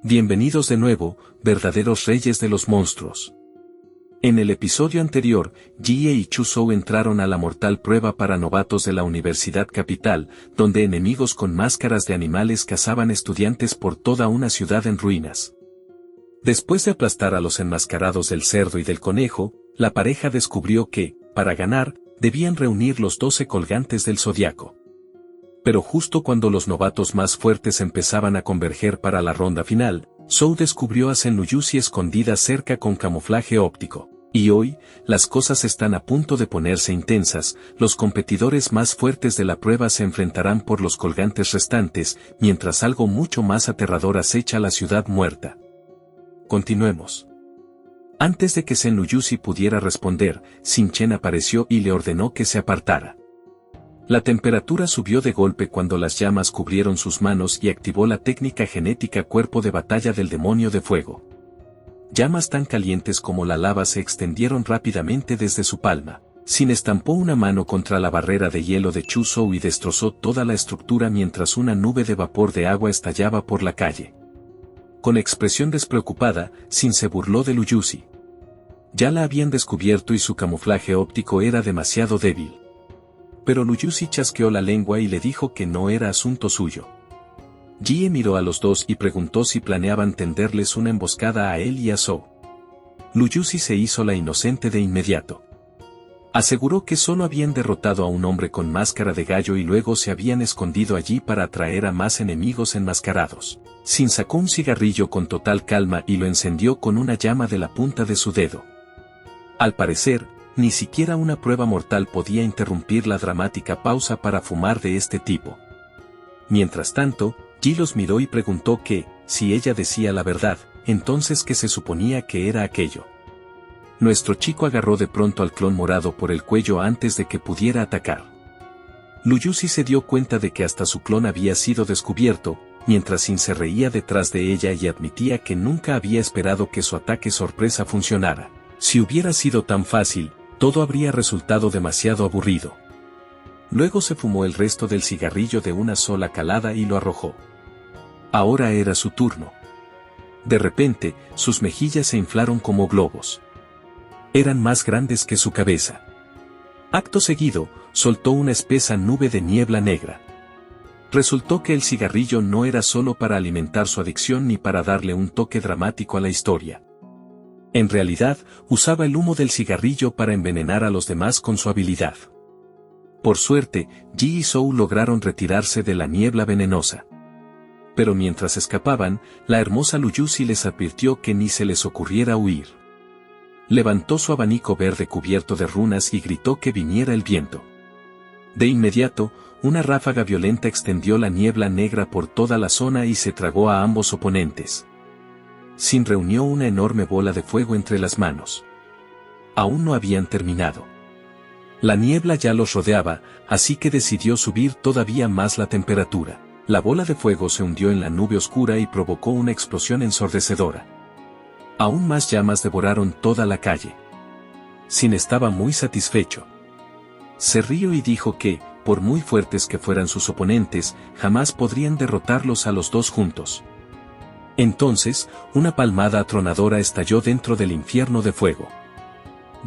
Bienvenidos de nuevo, verdaderos reyes de los monstruos. En el episodio anterior, Jie y Chu Zhou entraron a la mortal prueba para novatos de la Universidad Capital, donde enemigos con máscaras de animales cazaban estudiantes por toda una ciudad en ruinas. Después de aplastar a los enmascarados del cerdo y del conejo, la pareja descubrió que, para ganar, debían reunir los 12 colgantes del zodiaco. Pero justo cuando los novatos más fuertes empezaban a converger para la ronda final, Zhou descubrió a Senluyusi escondida cerca con camuflaje óptico. Y hoy, las cosas están a punto de ponerse intensas, los competidores más fuertes de la prueba se enfrentarán por los colgantes restantes, mientras algo mucho más aterrador acecha la ciudad muerta. Continuemos. Antes de que Senluyusi pudiera responder, Xin Chen apareció y le ordenó que se apartara. La temperatura subió de golpe cuando las llamas cubrieron sus manos y activó la técnica genética cuerpo de batalla del demonio de fuego. Llamas tan calientes como la lava se extendieron rápidamente desde su palma. Xin estampó una mano contra la barrera de hielo de Chu Zhou y destrozó toda la estructura mientras una nube de vapor de agua estallaba por la calle. Con expresión despreocupada, Xin se burló de Luyusi. Ya la habían descubierto y su camuflaje óptico era demasiado débil. Pero Luyusi chasqueó la lengua y le dijo que no era asunto suyo. Jie miró a los dos y preguntó si planeaban tenderles una emboscada a él y a Zhou. Luyusi se hizo la inocente de inmediato. Aseguró que solo habían derrotado a un hombre con máscara de gallo y luego se habían escondido allí para atraer a más enemigos enmascarados. Xin sacó un cigarrillo con total calma y lo encendió con una llama de la punta de su dedo. Al parecer, ni siquiera una prueba mortal podía interrumpir la dramática pausa para fumar de este tipo. Mientras tanto, Ji los miró y preguntó que, si ella decía la verdad, entonces ¿qué se suponía que era aquello? Nuestro chico agarró de pronto al clon morado por el cuello antes de que pudiera atacar. Luyusi se dio cuenta de que hasta su clon había sido descubierto, mientras Xin se reía detrás de ella y admitía que nunca había esperado que su ataque sorpresa funcionara. Si hubiera sido tan fácil, todo habría resultado demasiado aburrido. Luego se fumó el resto del cigarrillo de una sola calada y lo arrojó. Ahora era su turno. De repente, sus mejillas se inflaron como globos. Eran más grandes que su cabeza. Acto seguido, soltó una espesa nube de niebla negra. Resultó que el cigarrillo no era solo para alimentar su adicción ni para darle un toque dramático a la historia. En realidad, usaba el humo del cigarrillo para envenenar a los demás con su habilidad. Por suerte, Ji y Zhou lograron retirarse de la niebla venenosa. Pero mientras escapaban, la hermosa Luyusi les advirtió que ni se les ocurriera huir. Levantó su abanico verde cubierto de runas y gritó que viniera el viento. De inmediato, una ráfaga violenta extendió la niebla negra por toda la zona y se tragó a ambos oponentes. Xin reunió una enorme bola de fuego entre las manos. Aún no habían terminado. La niebla ya los rodeaba, así que decidió subir todavía más la temperatura. La bola de fuego se hundió en la nube oscura y provocó una explosión ensordecedora. Aún más llamas devoraron toda la calle. Xin estaba muy satisfecho. Se rió y dijo que, por muy fuertes que fueran sus oponentes, jamás podrían derrotarlos a los dos juntos. Entonces, una palmada atronadora estalló dentro del infierno de fuego.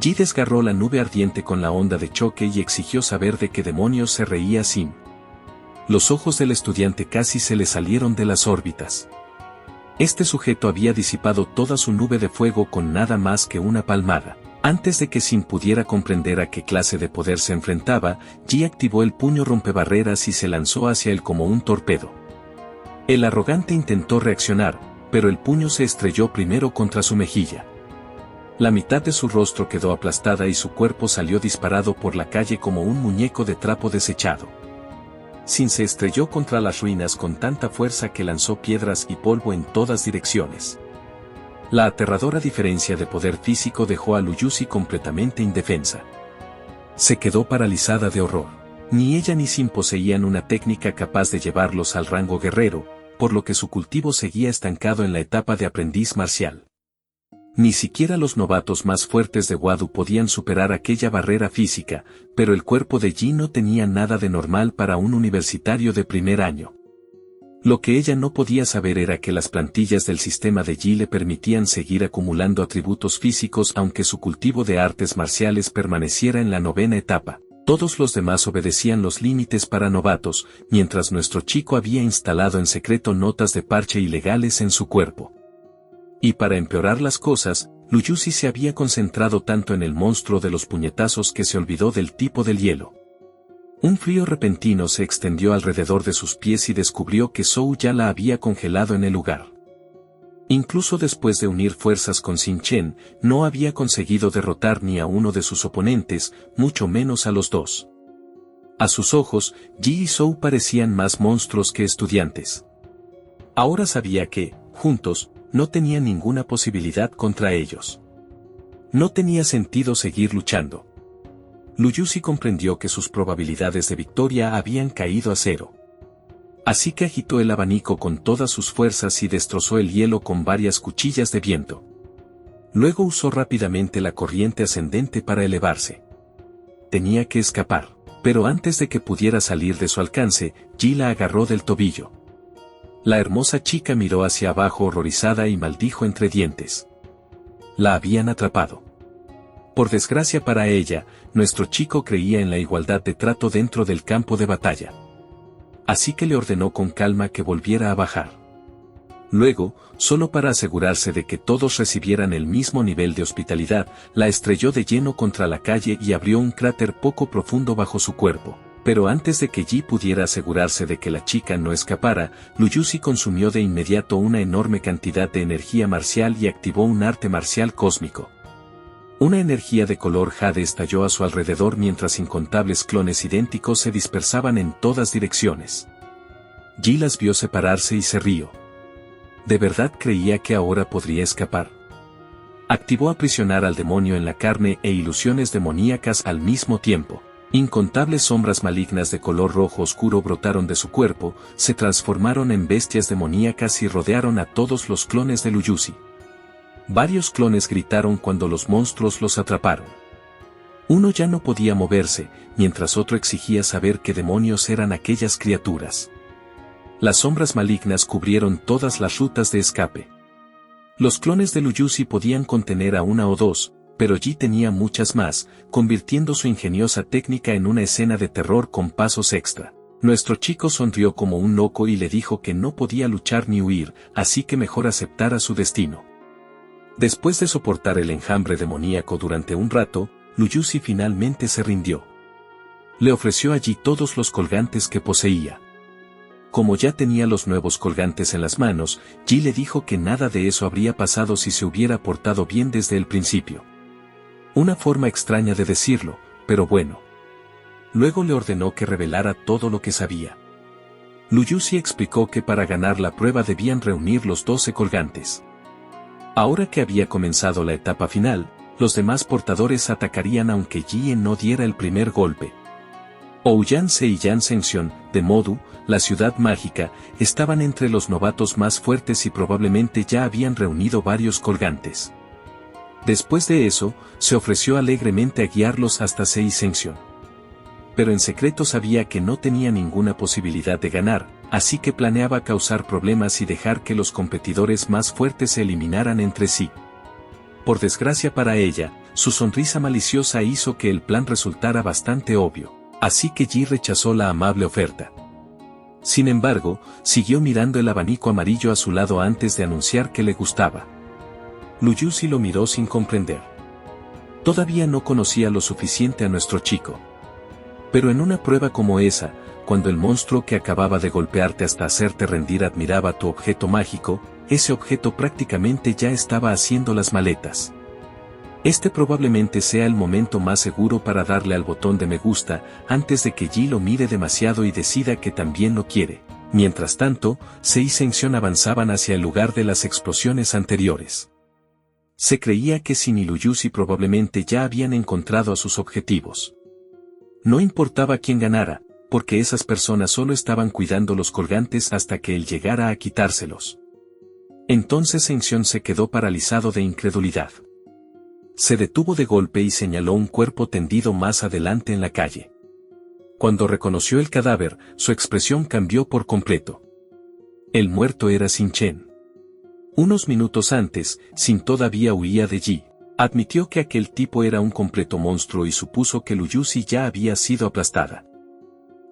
Ji desgarró la nube ardiente con la onda de choque y exigió saber de qué demonios se reía Xin. Los ojos del estudiante casi se le salieron de las órbitas. Este sujeto había disipado toda su nube de fuego con nada más que una palmada. Antes de que Xin pudiera comprender a qué clase de poder se enfrentaba, Ji activó el puño rompebarreras y se lanzó hacia él como un torpedo. El arrogante intentó reaccionar, pero el puño se estrelló primero contra su mejilla. La mitad de su rostro quedó aplastada y su cuerpo salió disparado por la calle como un muñeco de trapo desechado. Xin se estrelló contra las ruinas con tanta fuerza que lanzó piedras y polvo en todas direcciones. La aterradora diferencia de poder físico dejó a Luyusi completamente indefensa. Se quedó paralizada de horror. Ni ella ni Xin poseían una técnica capaz de llevarlos al rango guerrero, por lo que su cultivo seguía estancado en la etapa de aprendiz marcial. Ni siquiera los novatos más fuertes de Wadu podían superar aquella barrera física, pero el cuerpo de Ji no tenía nada de normal para un universitario de primer año. Lo que ella no podía saber era que las plantillas del sistema de Yi le permitían seguir acumulando atributos físicos aunque su cultivo de artes marciales permaneciera en la 9ª etapa. Todos los demás obedecían los límites para novatos, mientras nuestro chico había instalado en secreto notas de parche ilegales en su cuerpo. Y para empeorar las cosas, Luyusi se había concentrado tanto en el monstruo de los puñetazos que se olvidó del tipo del hielo. Un frío repentino se extendió alrededor de sus pies y descubrió que Zhou ya la había congelado en el lugar. Incluso después de unir fuerzas con Xin Chen, no había conseguido derrotar ni a uno de sus oponentes, mucho menos a los dos. A sus ojos, Yi y Zhou parecían más monstruos que estudiantes. Ahora sabía que, juntos, no tenía ninguna posibilidad contra ellos. No tenía sentido seguir luchando. Luyusi comprendió que sus probabilidades de victoria habían caído a cero. Así que agitó el abanico con todas sus fuerzas y destrozó el hielo con varias cuchillas de viento. Luego usó rápidamente la corriente ascendente para elevarse. Tenía que escapar, pero antes de que pudiera salir de su alcance, Yi la agarró del tobillo. La hermosa chica miró hacia abajo horrorizada y maldijo entre dientes. La habían atrapado. Por desgracia para ella, nuestro chico creía en la igualdad de trato dentro del campo de batalla. Así que le ordenó con calma que volviera a bajar. Luego, solo para asegurarse de que todos recibieran el mismo nivel de hospitalidad, la estrelló de lleno contra la calle y abrió un cráter poco profundo bajo su cuerpo. Pero antes de que Yi pudiera asegurarse de que la chica no escapara, Luyusi consumió de inmediato una enorme cantidad de energía marcial y activó un arte marcial cósmico. Una energía de color jade estalló a su alrededor mientras incontables clones idénticos se dispersaban en todas direcciones. Yi las vio separarse y se rió. ¿De verdad creía que ahora podría escapar? Activó aprisionar al demonio en la carne e ilusiones demoníacas al mismo tiempo. Incontables sombras malignas de color rojo oscuro brotaron de su cuerpo, se transformaron en bestias demoníacas y rodearon a todos los clones de Luyusi. Varios clones gritaron cuando los monstruos los atraparon. Uno ya no podía moverse, mientras otro exigía saber qué demonios eran aquellas criaturas. Las sombras malignas cubrieron todas las rutas de escape. Los clones de Luyusi podían contener a una o dos, pero Yi tenía muchas más, convirtiendo su ingeniosa técnica en una escena de terror con pasos extra. Nuestro chico sonrió como un loco y le dijo que no podía luchar ni huir, así que mejor aceptara su destino. Después de soportar el enjambre demoníaco durante un rato, Luyusi finalmente se rindió. Le ofreció a Yi todos los colgantes que poseía. Como ya tenía los nuevos colgantes en las manos, Yi le dijo que nada de eso habría pasado si se hubiera portado bien desde el principio. Una forma extraña de decirlo, pero bueno. Luego le ordenó que revelara todo lo que sabía. Luyusi explicó que para ganar la prueba debían reunir los 12 colgantes. Ahora que había comenzado la etapa final, los demás portadores atacarían aunque Yi no diera el primer golpe. Ouyanse y Yansenxion, de Modu, la ciudad mágica, estaban entre los novatos más fuertes y probablemente ya habían reunido varios colgantes. Después de eso, se ofreció alegremente a guiarlos hasta Seisenxion. Pero en secreto sabía que no tenía ninguna posibilidad de ganar, así que planeaba causar problemas y dejar que los competidores más fuertes se eliminaran entre sí. Por desgracia para ella, su sonrisa maliciosa hizo que el plan resultara bastante obvio, así que Yi rechazó la amable oferta. Sin embargo, siguió mirando el abanico amarillo a su lado antes de anunciar que le gustaba. Luyusi lo miró sin comprender. Todavía no conocía lo suficiente a nuestro chico. Pero en una prueba como esa, cuando el monstruo que acababa de golpearte hasta hacerte rendir admiraba tu objeto mágico, ese objeto prácticamente ya estaba haciendo las maletas. Este probablemente sea el momento más seguro para darle al botón de me gusta, antes de que Yi lo mire demasiado y decida que también lo quiere. Mientras tanto, Sei y Senxion avanzaban hacia el lugar de las explosiones anteriores. Se creía que Xin y Luyusi probablemente ya habían encontrado a sus objetivos. No importaba quién ganara, porque esas personas solo estaban cuidando los colgantes hasta que él llegara a quitárselos. Entonces Senxion se quedó paralizado de incredulidad. Se detuvo de golpe y señaló un cuerpo tendido más adelante en la calle. Cuando reconoció el cadáver, su expresión cambió por completo. El muerto era Xin Chen. Unos minutos antes, Xin todavía huía de Yi. Admitió que aquel tipo era un completo monstruo y supuso que Lu Yuxi ya había sido aplastada.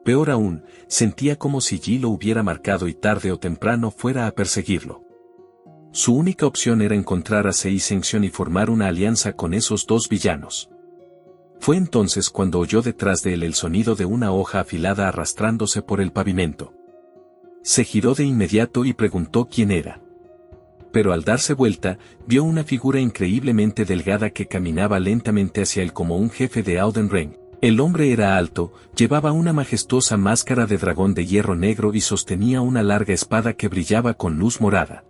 Peor aún, sentía como si Yi lo hubiera marcado y tarde o temprano fuera a perseguirlo. Su única opción era encontrar a Sei Zhengxian y formar una alianza con esos dos villanos. Fue entonces cuando oyó detrás de él el sonido de una hoja afilada arrastrándose por el pavimento. Se giró de inmediato y preguntó quién era. Pero al darse vuelta, vio una figura increíblemente delgada que caminaba lentamente hacia él como un jefe de Auden Ren. El hombre era alto, llevaba una majestuosa máscara de dragón de hierro negro y sostenía una larga espada que brillaba con luz morada.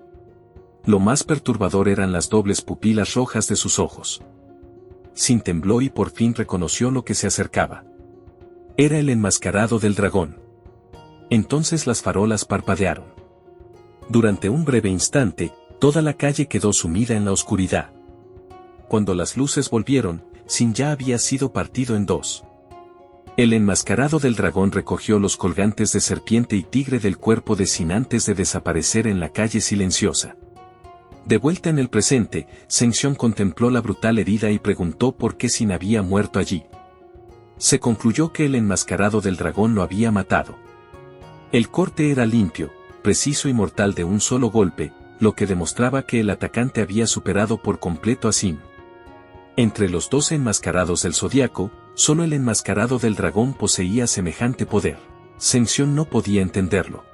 Lo más perturbador eran las dobles pupilas rojas de sus ojos. Xin tembló y por fin reconoció lo que se acercaba. Era el enmascarado del dragón. Entonces las farolas parpadearon. Durante un breve instante, toda la calle quedó sumida en la oscuridad. Cuando las luces volvieron, Xin ya había sido partido en dos. El enmascarado del dragón recogió los colgantes de serpiente y tigre del cuerpo de Xin antes de desaparecer en la calle silenciosa. De vuelta en el presente, Zhengxian contempló la brutal herida y preguntó por qué Xin había muerto allí. Se concluyó que el enmascarado del dragón lo había matado. El corte era limpio, preciso y mortal de un solo golpe, lo que demostraba que el atacante había superado por completo a Xin. Entre los 12 enmascarados del zodiaco, solo el enmascarado del dragón poseía semejante poder. Zhengxian no podía entenderlo.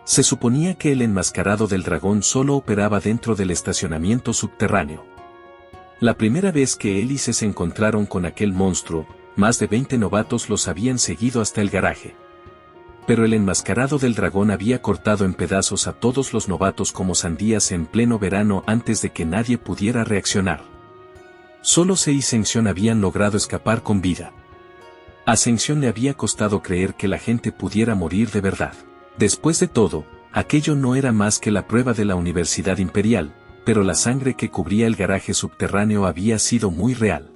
Se suponía que el enmascarado del dragón solo operaba dentro del estacionamiento subterráneo. La primera vez que él y se encontraron con aquel monstruo, más de 20 novatos los habían seguido hasta el garaje. Pero el enmascarado del dragón había cortado en pedazos a todos los novatos como sandías en pleno verano antes de que nadie pudiera reaccionar. Solo Sei y Zhengxian habían logrado escapar con vida. A Zhengxian le había costado creer que la gente pudiera morir de verdad. Después de todo, aquello no era más que la prueba de la Universidad Imperial, pero la sangre que cubría el garaje subterráneo había sido muy real.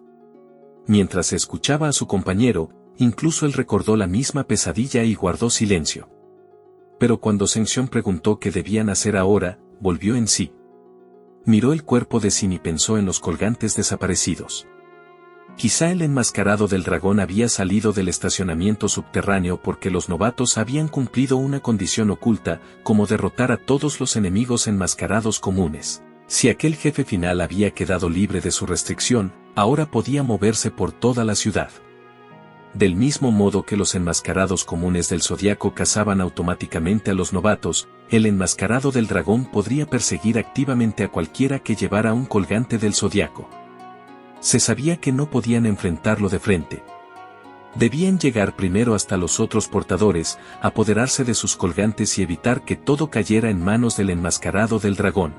Mientras escuchaba a su compañero, incluso él recordó la misma pesadilla y guardó silencio. Pero cuando Zhengxian preguntó qué debían hacer ahora, volvió en sí. Miró el cuerpo de Xin y pensó en los colgantes desaparecidos. Quizá el enmascarado del dragón había salido del estacionamiento subterráneo porque los novatos habían cumplido una condición oculta, como derrotar a todos los enemigos enmascarados comunes. Si aquel jefe final había quedado libre de su restricción, ahora podía moverse por toda la ciudad. Del mismo modo que los enmascarados comunes del zodiaco cazaban automáticamente a los novatos, el enmascarado del dragón podría perseguir activamente a cualquiera que llevara un colgante del zodiaco. Se sabía que no podían enfrentarlo de frente. Debían llegar primero hasta los otros portadores, apoderarse de sus colgantes y evitar que todo cayera en manos del enmascarado del dragón.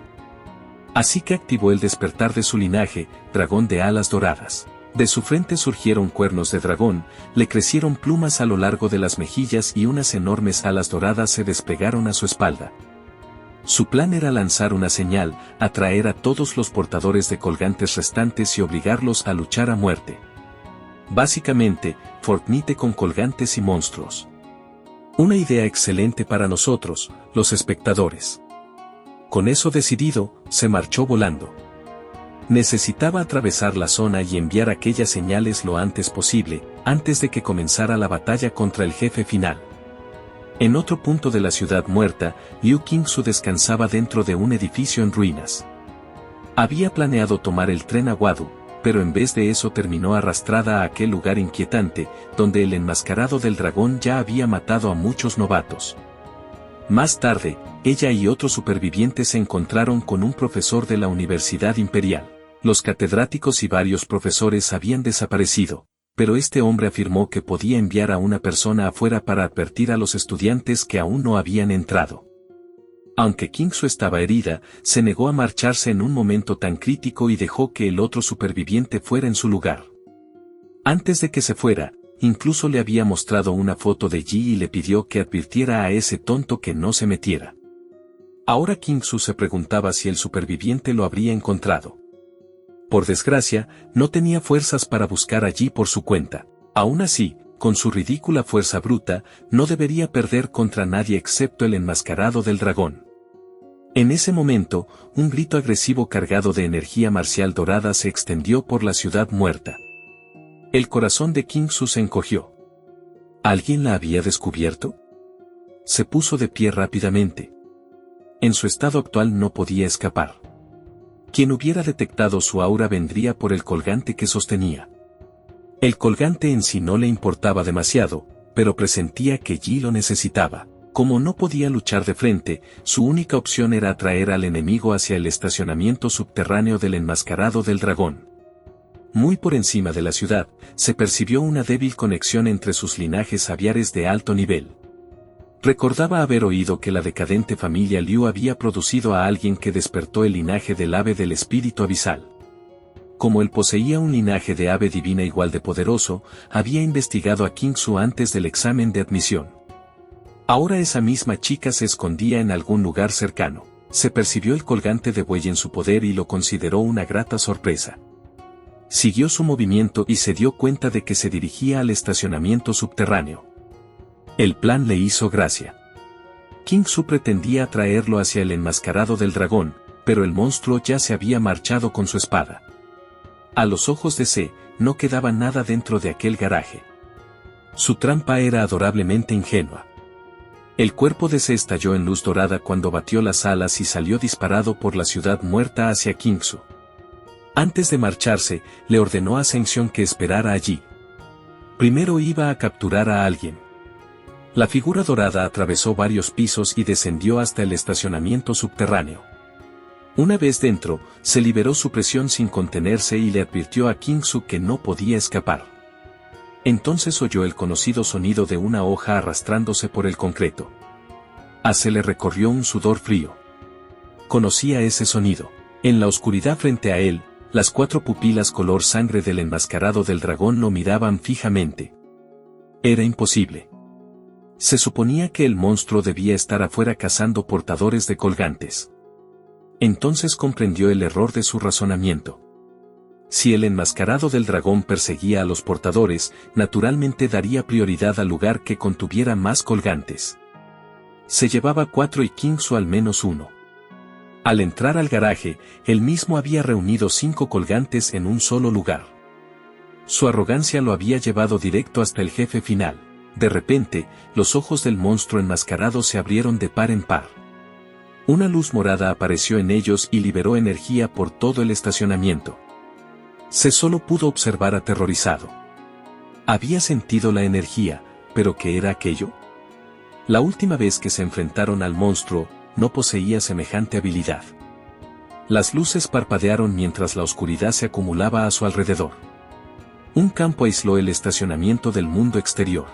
Así que activó el despertar de su linaje, dragón de alas doradas. De su frente surgieron cuernos de dragón, le crecieron plumas a lo largo de las mejillas y unas enormes alas doradas se desplegaron a su espalda. Su plan era lanzar una señal, atraer a todos los portadores de colgantes restantes y obligarlos a luchar a muerte. Básicamente, Fortnite con colgantes y monstruos. Una idea excelente para nosotros, los espectadores. Con eso decidido, se marchó volando. Necesitaba atravesar la zona y enviar aquellas señales lo antes posible, antes de que comenzara la batalla contra el jefe final. En otro punto de la ciudad muerta, Liu Qingsu descansaba dentro de un edificio en ruinas. Había planeado tomar el tren a Wadu, pero en vez de eso terminó arrastrada a aquel lugar inquietante, donde el enmascarado del dragón ya había matado a muchos novatos. Más tarde, ella y otros supervivientes se encontraron con un profesor de la Universidad Imperial. Los catedráticos y varios profesores habían desaparecido, pero este hombre afirmó que podía enviar a una persona afuera para advertir a los estudiantes que aún no habían entrado. Aunque Qingsu estaba herida, se negó a marcharse en un momento tan crítico y dejó que el otro superviviente fuera en su lugar. Antes de que se fuera, incluso le había mostrado una foto de Yi y le pidió que advirtiera a ese tonto que no se metiera. Ahora Qingsu se preguntaba si el superviviente lo habría encontrado. Por desgracia, no tenía fuerzas para buscar allí por su cuenta. Aún así, con su ridícula fuerza bruta, no debería perder contra nadie excepto el enmascarado del dragón. En ese momento, un grito agresivo cargado de energía marcial dorada se extendió por la ciudad muerta. El corazón de Kingsu se encogió. ¿Alguien la había descubierto? Se puso de pie rápidamente. En su estado actual no podía escapar. Quien hubiera detectado su aura vendría por el colgante que sostenía. El colgante en sí no le importaba demasiado, pero presentía que Yi lo necesitaba. Como no podía luchar de frente, su única opción era atraer al enemigo hacia el estacionamiento subterráneo del enmascarado del dragón. Muy por encima de la ciudad, se percibió una débil conexión entre sus linajes aviares de alto nivel. Recordaba haber oído que la decadente familia Liu había producido a alguien que despertó el linaje del ave del espíritu abisal. Como él poseía un linaje de ave divina igual de poderoso, había investigado a Kingsu antes del examen de admisión. Ahora esa misma chica se escondía en algún lugar cercano. Se percibió el colgante de buey en su poder y lo consideró una grata sorpresa. Siguió su movimiento y se dio cuenta de que se dirigía al estacionamiento subterráneo. El plan le hizo gracia. Kingsu pretendía atraerlo hacia el enmascarado del dragón, pero el monstruo ya se había marchado con su espada. A los ojos de C, no quedaba nada dentro de aquel garaje. Su trampa era adorablemente ingenua. El cuerpo de C estalló en luz dorada cuando batió las alas y salió disparado por la ciudad muerta hacia Kingsu. Antes de marcharse, le ordenó a Ascensión que esperara allí. Primero iba a capturar a alguien. La figura dorada atravesó varios pisos y descendió hasta el estacionamiento subterráneo. Una vez dentro, se liberó su presión sin contenerse y le advirtió a Kingsu que no podía escapar. Entonces oyó el conocido sonido de una hoja arrastrándose por el concreto. A se le recorrió un sudor frío. Conocía ese sonido. En la oscuridad frente a él, las 4 pupilas color sangre del enmascarado del dragón lo miraban fijamente. Era imposible. Se suponía que el monstruo debía estar afuera cazando portadores de colgantes. Entonces comprendió el error de su razonamiento. Si el enmascarado del dragón perseguía a los portadores, naturalmente daría prioridad al lugar que contuviera más colgantes. Se llevaba 4 y Kingsu al menos 1. Al entrar al garaje, él mismo había reunido 5 colgantes en un solo lugar. Su arrogancia lo había llevado directo hasta el jefe final. De repente, los ojos del monstruo enmascarado se abrieron de par en par. Una luz morada apareció en ellos y liberó energía por todo el estacionamiento. Se solo pudo observar aterrorizado. Había sentido la energía, pero ¿qué era aquello? La última vez que se enfrentaron al monstruo, no poseía semejante habilidad. Las luces parpadearon mientras la oscuridad se acumulaba a su alrededor. Un campo aisló el estacionamiento del mundo exterior.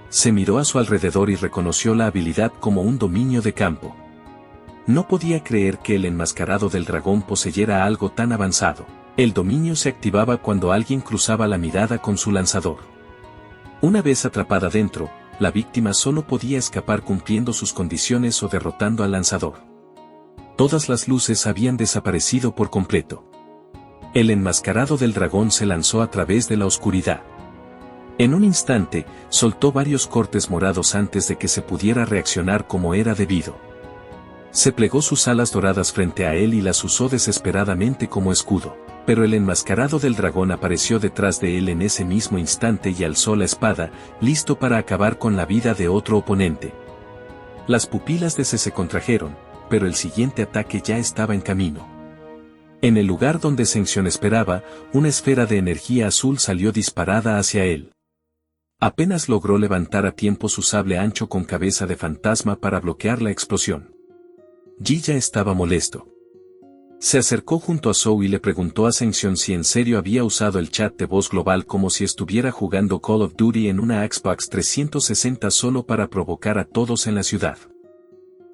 Se miró a su alrededor y reconoció la habilidad como un dominio de campo. No podía creer que el enmascarado del dragón poseyera algo tan avanzado. El dominio se activaba cuando alguien cruzaba la mirada con su lanzador. Una vez atrapada dentro, la víctima solo podía escapar cumpliendo sus condiciones o derrotando al lanzador. Todas las luces habían desaparecido por completo. El enmascarado del dragón se lanzó a través de la oscuridad. En un instante, soltó varios cortes morados antes de que se pudiera reaccionar como era debido. Se plegó sus alas doradas frente a él y las usó desesperadamente como escudo. Pero el enmascarado del dragón apareció detrás de él en ese mismo instante y alzó la espada, listo para acabar con la vida de otro oponente. Las pupilas de C se contrajeron, pero el siguiente ataque ya estaba en camino. En el lugar donde Ascensión esperaba, una esfera de energía azul salió disparada hacia él. Apenas logró levantar a tiempo su sable ancho con cabeza de fantasma para bloquear la explosión. Yi ya estaba molesto. Se acercó junto a Zhou y le preguntó a Ascensión si en serio había usado el chat de voz global como si estuviera jugando Call of Duty en una Xbox 360 solo para provocar a todos en la ciudad.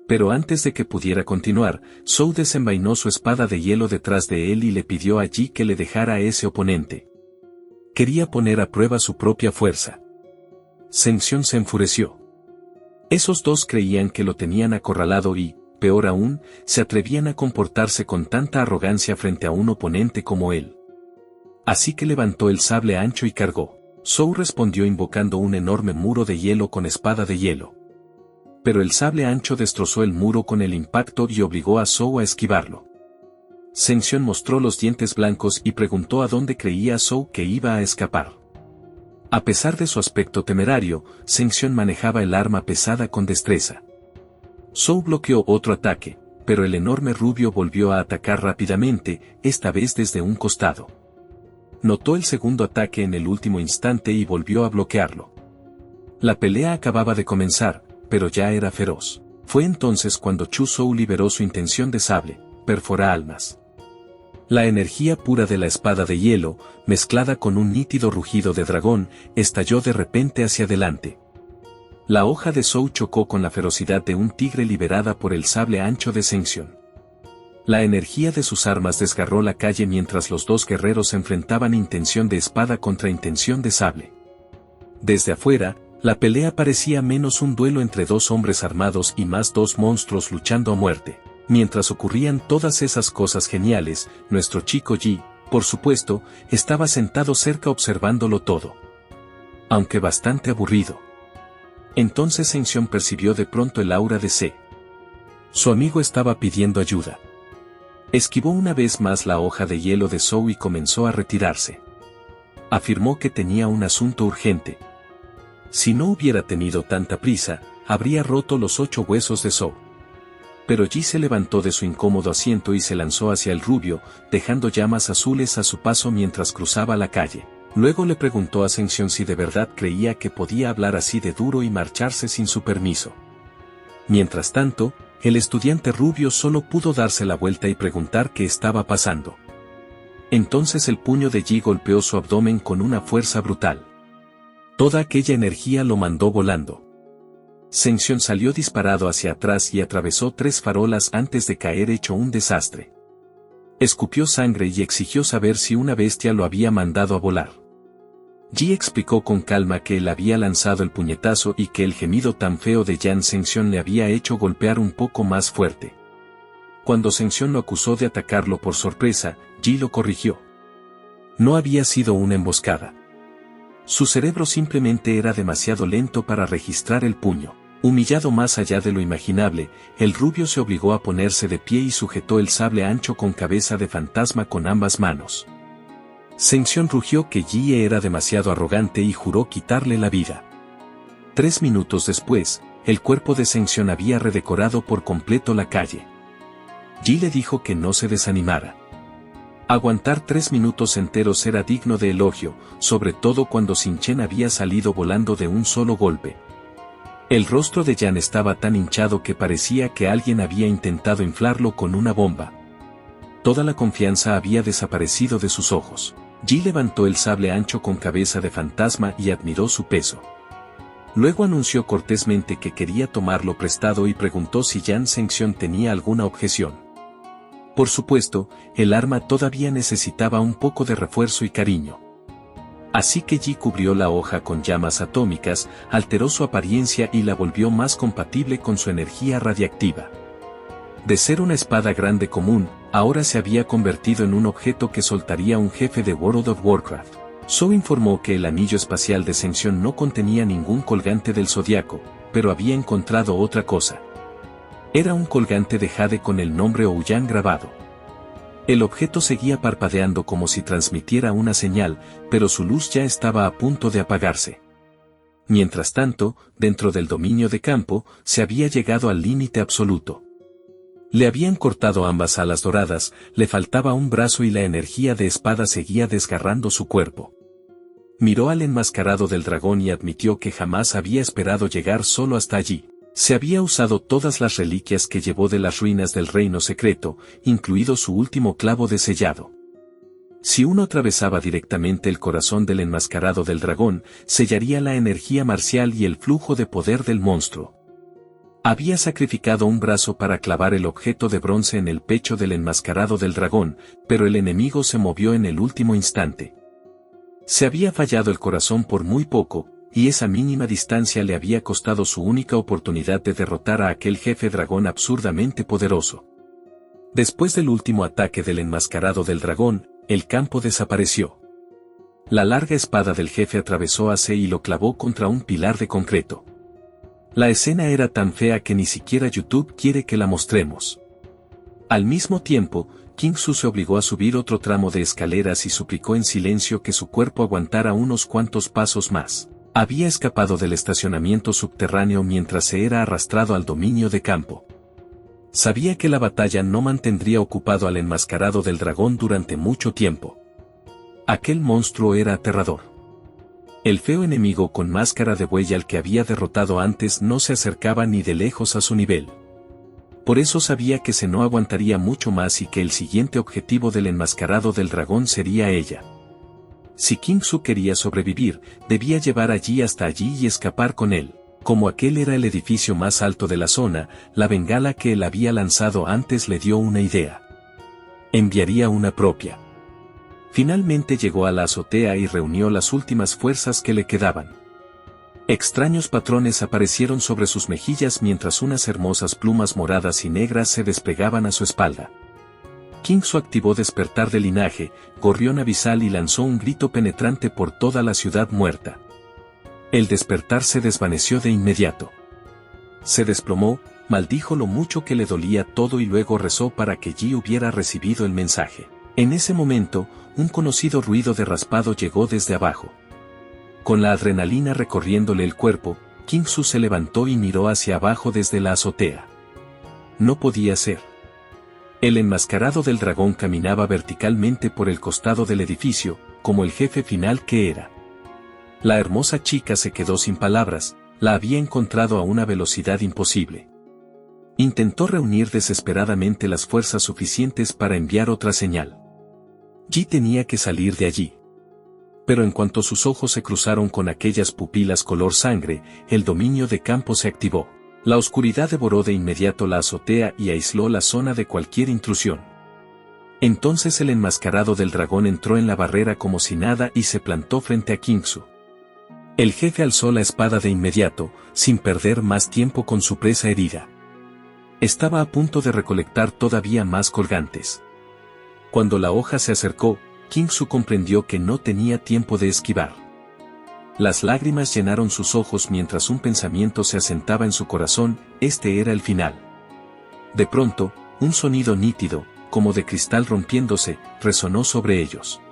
Pero antes de que pudiera continuar, Zhou desenvainó su espada de hielo detrás de él y le pidió a Yi que le dejara a ese oponente. Quería poner a prueba su propia fuerza. Ascensión se enfureció. Esos dos creían que lo tenían acorralado y, peor aún, se atrevían a comportarse con tanta arrogancia frente a un oponente como él. Así que levantó el sable ancho y cargó. Zhou respondió invocando un enorme muro de hielo con espada de hielo. Pero el sable ancho destrozó el muro con el impacto y obligó a Zhou a esquivarlo. Zheng Xion mostró los dientes blancos y preguntó a dónde creía Zhou que iba a escapar. A pesar de su aspecto temerario, Zheng Xion manejaba el arma pesada con destreza. Zhou bloqueó otro ataque, pero el enorme rubio volvió a atacar rápidamente, esta vez desde un costado. Notó el segundo ataque en el último instante y volvió a bloquearlo. La pelea acababa de comenzar, pero ya era feroz. Fue entonces cuando Chu Zhou liberó su intención de sable, perfora almas. La energía pura de la espada de hielo, mezclada con un nítido rugido de dragón, estalló de repente hacia adelante. La hoja de Zhou chocó con la ferocidad de un tigre liberada por el sable ancho de Zheng Xion. La energía de sus armas desgarró la calle mientras los dos guerreros enfrentaban intención de espada contra intención de sable. Desde afuera, la pelea parecía menos un duelo entre dos hombres armados y más dos monstruos luchando a muerte. Mientras ocurrían todas esas cosas geniales, nuestro chico Yi, por supuesto, estaba sentado cerca observándolo todo. Aunque bastante aburrido. Entonces Zheng Xion percibió de pronto el aura de C. Su amigo estaba pidiendo ayuda. Esquivó una vez más la hoja de hielo de Zhou y comenzó a retirarse. Afirmó que tenía un asunto urgente. Si no hubiera tenido tanta prisa, habría roto los 8 huesos de Zhou. Pero Yi se levantó de su incómodo asiento y se lanzó hacia el rubio, dejando llamas azules a su paso mientras cruzaba la calle. Luego le preguntó a Zheng Xion si de verdad creía que podía hablar así de duro y marcharse sin su permiso. Mientras tanto, el estudiante rubio solo pudo darse la vuelta y preguntar qué estaba pasando. Entonces el puño de Yi golpeó su abdomen con una fuerza brutal. Toda aquella energía lo mandó volando. Zheng Xion salió disparado hacia atrás y atravesó 3 farolas antes de caer hecho un desastre. Escupió sangre y exigió saber si una bestia lo había mandado a volar. Yi explicó con calma que él había lanzado el puñetazo y que el gemido tan feo de Yan Zheng Xion le había hecho golpear un poco más fuerte. Cuando Zheng Xion lo acusó de atacarlo por sorpresa, Yi lo corrigió. No había sido una emboscada. Su cerebro simplemente era demasiado lento para registrar el puño. Humillado más allá de lo imaginable, el rubio se obligó a ponerse de pie y sujetó el sable ancho con cabeza de fantasma con ambas manos. Zheng Xion rugió que Yi era demasiado arrogante y juró quitarle la vida. 3 minutos después, el cuerpo de Zheng Xion había redecorado por completo la calle. Yi le dijo que no se desanimara. Aguantar 3 minutos enteros era digno de elogio, sobre todo cuando Xin Chen había salido volando de un solo golpe. El rostro de Yan estaba tan hinchado que parecía que alguien había intentado inflarlo con una bomba. Toda la confianza había desaparecido de sus ojos. Yi levantó el sable ancho con cabeza de fantasma y admiró su peso. Luego anunció cortésmente que quería tomarlo prestado y preguntó si Yan Zheng Xion tenía alguna objeción. Por supuesto, el arma todavía necesitaba un poco de refuerzo y cariño. Así que Yi cubrió la hoja con llamas atómicas, alteró su apariencia y la volvió más compatible con su energía radiactiva. De ser una espada grande común, ahora se había convertido en un objeto que soltaría un jefe de World of Warcraft. Zhou informó que el anillo espacial de Zheng Xion no contenía ningún colgante del zodiaco, pero había encontrado otra cosa. Era un colgante de jade con el nombre Ouyang grabado. El objeto seguía parpadeando como si transmitiera una señal, pero su luz ya estaba a punto de apagarse. Mientras tanto, dentro del dominio de campo, se había llegado al límite absoluto. Le habían cortado ambas alas doradas, le faltaba un brazo y la energía de espada seguía desgarrando su cuerpo. Miró al enmascarado del dragón y admitió que jamás había esperado llegar solo hasta allí. Se había usado todas las reliquias que llevó de las ruinas del reino secreto, incluido su último clavo de sellado. Si uno atravesaba directamente el corazón del enmascarado del dragón, sellaría la energía marcial y el flujo de poder del monstruo. Había sacrificado un brazo para clavar el objeto de bronce en el pecho del enmascarado del dragón, pero el enemigo se movió en el último instante. Se había fallado el corazón por muy poco, y esa mínima distancia le había costado su única oportunidad de derrotar a aquel jefe dragón absurdamente poderoso. Después del último ataque del enmascarado del dragón, el campo desapareció. La larga espada del jefe atravesó a C y lo clavó contra un pilar de concreto. La escena era tan fea que ni siquiera YouTube quiere que la mostremos. Al mismo tiempo, King-Su se obligó a subir otro tramo de escaleras y suplicó en silencio que su cuerpo aguantara unos cuantos pasos más. Había escapado del estacionamiento subterráneo mientras se era arrastrado al dominio de campo. Sabía que la batalla no mantendría ocupado al enmascarado del dragón durante mucho tiempo. Aquel monstruo era aterrador. El feo enemigo con máscara de buey al que había derrotado antes no se acercaba ni de lejos a su nivel. Por eso sabía que se no aguantaría mucho más y que el siguiente objetivo del enmascarado del dragón sería ella. Si King-Su quería sobrevivir, debía llevar hasta allí y escapar con él. Como aquel era el edificio más alto de la zona, la bengala que él había lanzado antes le dio una idea. Enviaría una propia. Finalmente llegó a la azotea y reunió las últimas fuerzas que le quedaban. Extraños patrones aparecieron sobre sus mejillas mientras unas hermosas plumas moradas y negras se desplegaban a su espalda. King-Su activó Despertar de Linaje, Gorrión Abisal y lanzó un grito penetrante por toda la ciudad muerta. El despertar se desvaneció de inmediato. Se desplomó, maldijo lo mucho que le dolía todo y luego rezó para que Yi hubiera recibido el mensaje. En ese momento, un conocido ruido de raspado llegó desde abajo. Con la adrenalina recorriéndole el cuerpo, King-Su se levantó y miró hacia abajo desde la azotea. No podía ser. El enmascarado del dragón caminaba verticalmente por el costado del edificio, como el jefe final que era. La hermosa chica se quedó sin palabras, la había encontrado a una velocidad imposible. Intentó reunir desesperadamente las fuerzas suficientes para enviar otra señal. Yi tenía que salir de allí. Pero en cuanto sus ojos se cruzaron con aquellas pupilas color sangre, el dominio de campo se activó. La oscuridad devoró de inmediato la azotea y aisló la zona de cualquier intrusión. Entonces el enmascarado del dragón entró en la barrera como si nada y se plantó frente a King-Su. El jefe alzó la espada de inmediato, sin perder más tiempo con su presa herida. Estaba a punto de recolectar todavía más colgantes. Cuando la hoja se acercó, King-Su comprendió que no tenía tiempo de esquivar. Las lágrimas llenaron sus ojos mientras un pensamiento se asentaba en su corazón, este era el final. De pronto, un sonido nítido, como de cristal rompiéndose, resonó sobre ellos.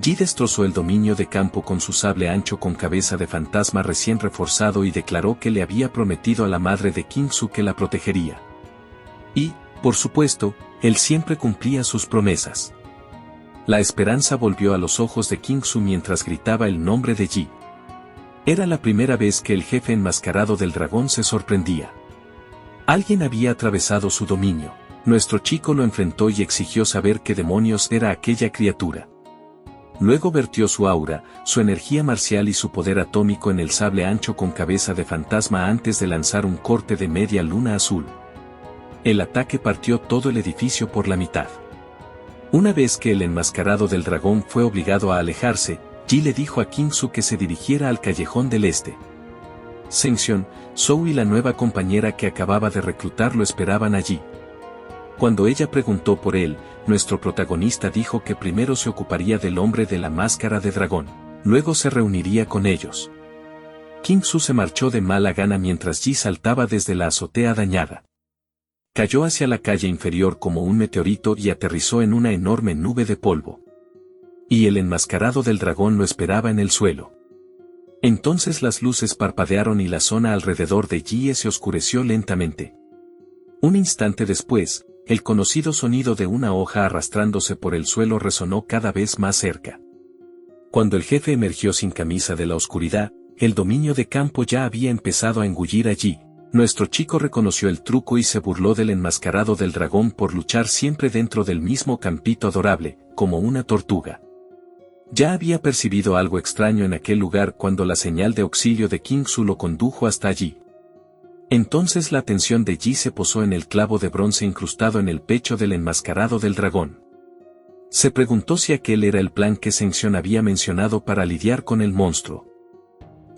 Yi destrozó el dominio de campo con su sable ancho con cabeza de fantasma recién reforzado y declaró que le había prometido a la madre de King-Su que la protegería. Y, por supuesto, él siempre cumplía sus promesas. La esperanza volvió a los ojos de King-Su mientras gritaba el nombre de Yi. Era la primera vez que el jefe enmascarado del dragón se sorprendía. Alguien había atravesado su dominio. Nuestro chico lo enfrentó y exigió saber qué demonios era aquella criatura. Luego vertió su aura, su energía marcial y su poder atómico en el sable ancho con cabeza de fantasma antes de lanzar un corte de media luna azul. El ataque partió todo el edificio por la mitad. Una vez que el enmascarado del dragón fue obligado a alejarse, Yi le dijo a King-Su que se dirigiera al callejón del este. Sengxion, Zhou y la nueva compañera que acababa de reclutar lo esperaban allí. Cuando ella preguntó por él, nuestro protagonista dijo que primero se ocuparía del hombre de la máscara de dragón, luego se reuniría con ellos. King-Su se marchó de mala gana mientras Yi saltaba desde la azotea dañada. Cayó hacia la calle inferior como un meteorito y aterrizó en una enorme nube de polvo. Y el enmascarado del dragón lo esperaba en el suelo. Entonces las luces parpadearon y la zona alrededor de Yi se oscureció lentamente. Un instante después, el conocido sonido de una hoja arrastrándose por el suelo resonó cada vez más cerca. Cuando el jefe emergió sin camisa de la oscuridad, el dominio de campo ya había empezado a engullir a Yi. Nuestro chico reconoció el truco y se burló del enmascarado del dragón por luchar siempre dentro del mismo campito adorable, como una tortuga. Ya había percibido algo extraño en aquel lugar cuando la señal de auxilio de King-Su lo condujo hasta allí. Entonces la atención de Yi se posó en el clavo de bronce incrustado en el pecho del enmascarado del dragón. Se preguntó si aquel era el plan que Sengxion había mencionado para lidiar con el monstruo.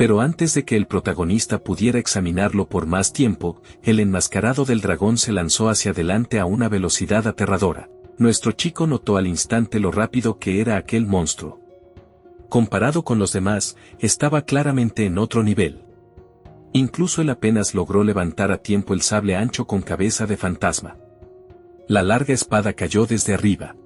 Pero antes de que el protagonista pudiera examinarlo por más tiempo, el enmascarado del dragón se lanzó hacia adelante a una velocidad aterradora. Nuestro chico notó al instante lo rápido que era aquel monstruo. Comparado con los demás, estaba claramente en otro nivel. Incluso él apenas logró levantar a tiempo el sable ancho con cabeza de fantasma. La larga espada cayó desde arriba.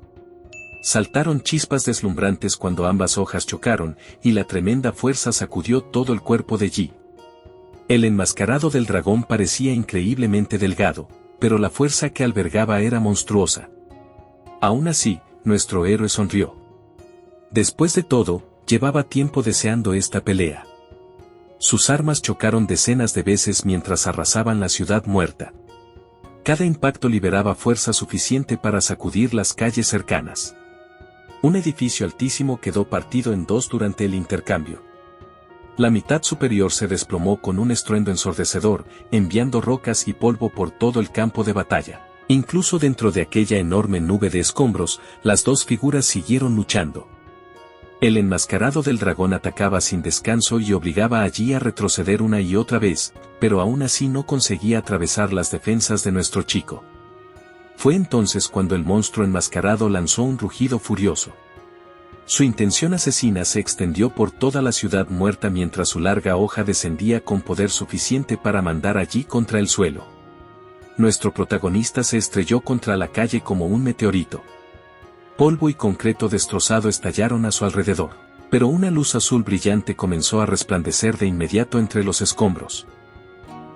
Saltaron chispas deslumbrantes cuando ambas hojas chocaron, y la tremenda fuerza sacudió todo el cuerpo de Yi. El enmascarado del dragón parecía increíblemente delgado, pero la fuerza que albergaba era monstruosa. Aún así, nuestro héroe sonrió. Después de todo, llevaba tiempo deseando esta pelea. Sus armas chocaron decenas de veces mientras arrasaban la ciudad muerta. Cada impacto liberaba fuerza suficiente para sacudir las calles cercanas. Un edificio altísimo quedó partido en dos durante el intercambio. La mitad superior se desplomó con un estruendo ensordecedor, enviando rocas y polvo por todo el campo de batalla. Incluso dentro de aquella enorme nube de escombros, las dos figuras siguieron luchando. El enmascarado del dragón atacaba sin descanso y obligaba a Yi a retroceder una y otra vez, pero aún así no conseguía atravesar las defensas de nuestro chico. Fue entonces cuando el monstruo enmascarado lanzó un rugido furioso. Su intención asesina se extendió por toda la ciudad muerta mientras su larga hoja descendía con poder suficiente para mandar a Yi contra el suelo. Nuestro protagonista se estrelló contra la calle como un meteorito. Polvo y concreto destrozado estallaron a su alrededor, pero una luz azul brillante comenzó a resplandecer de inmediato entre los escombros.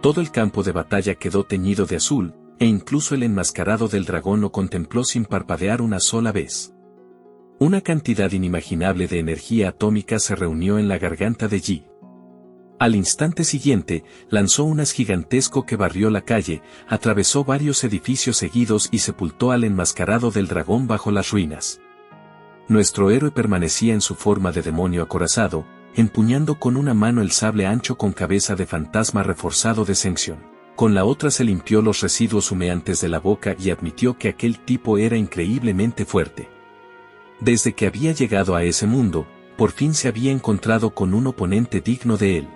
Todo el campo de batalla quedó teñido de azul, e incluso el enmascarado del dragón lo contempló sin parpadear una sola vez. Una cantidad inimaginable de energía atómica se reunió en la garganta de Yi. Al instante siguiente, lanzó un haz gigantesco que barrió la calle, atravesó varios edificios seguidos y sepultó al enmascarado del dragón bajo las ruinas. Nuestro héroe permanecía en su forma de demonio acorazado, empuñando con una mano el sable ancho con cabeza de fantasma reforzado de Sención. Con la otra se limpió los residuos humeantes de la boca y admitió que aquel tipo era increíblemente fuerte. Desde que había llegado a ese mundo, por fin se había encontrado con un oponente digno de él.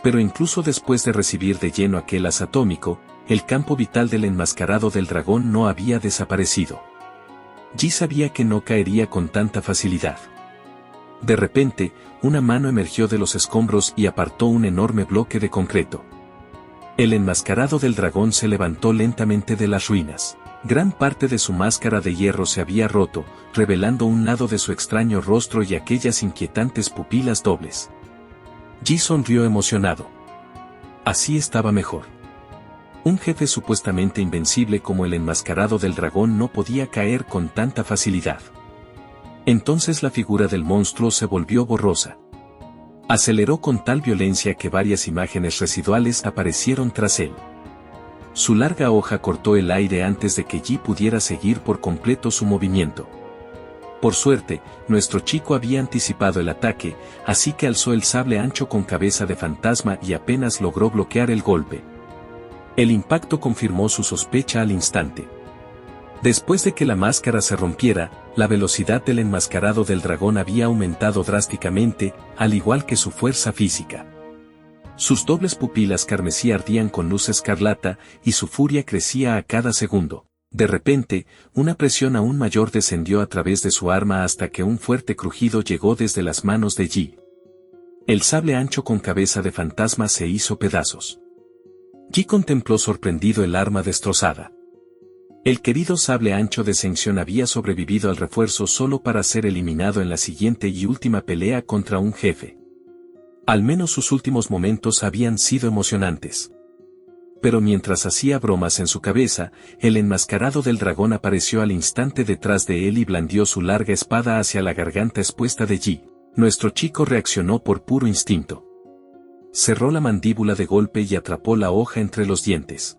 Pero incluso después de recibir de lleno aquel haz atómico, el campo vital del enmascarado del dragón no había desaparecido. Yi sabía que no caería con tanta facilidad. De repente, una mano emergió de los escombros y apartó un enorme bloque de concreto. El enmascarado del dragón se levantó lentamente de las ruinas. Gran parte de su máscara de hierro se había roto, revelando un lado de su extraño rostro y aquellas inquietantes pupilas dobles. Yi sonrió emocionado. Así estaba mejor. Un jefe supuestamente invencible como el enmascarado del dragón no podía caer con tanta facilidad. Entonces la figura del monstruo se volvió borrosa. Aceleró con tal violencia que varias imágenes residuales aparecieron tras él. Su larga hoja cortó el aire antes de que Yi pudiera seguir por completo su movimiento. Por suerte, nuestro chico había anticipado el ataque, así que alzó el sable ancho con cabeza de fantasma y apenas logró bloquear el golpe. El impacto confirmó su sospecha al instante. Después de que la máscara se rompiera, la velocidad del enmascarado del dragón había aumentado drásticamente, al igual que su fuerza física. Sus dobles pupilas carmesí ardían con luz escarlata, y su furia crecía a cada segundo. De repente, una presión aún mayor descendió a través de su arma hasta que un fuerte crujido llegó desde las manos de Yi. El sable ancho con cabeza de fantasma se hizo pedazos. Yi contempló sorprendido el arma destrozada. El querido sable ancho de Sención había sobrevivido al refuerzo solo para ser eliminado en la siguiente y última pelea contra un jefe. Al menos sus últimos momentos habían sido emocionantes. Pero mientras hacía bromas en su cabeza, el enmascarado del dragón apareció al instante detrás de él y blandió su larga espada hacia la garganta expuesta de Yi. Nuestro chico reaccionó por puro instinto. Cerró la mandíbula de golpe y atrapó la hoja entre los dientes.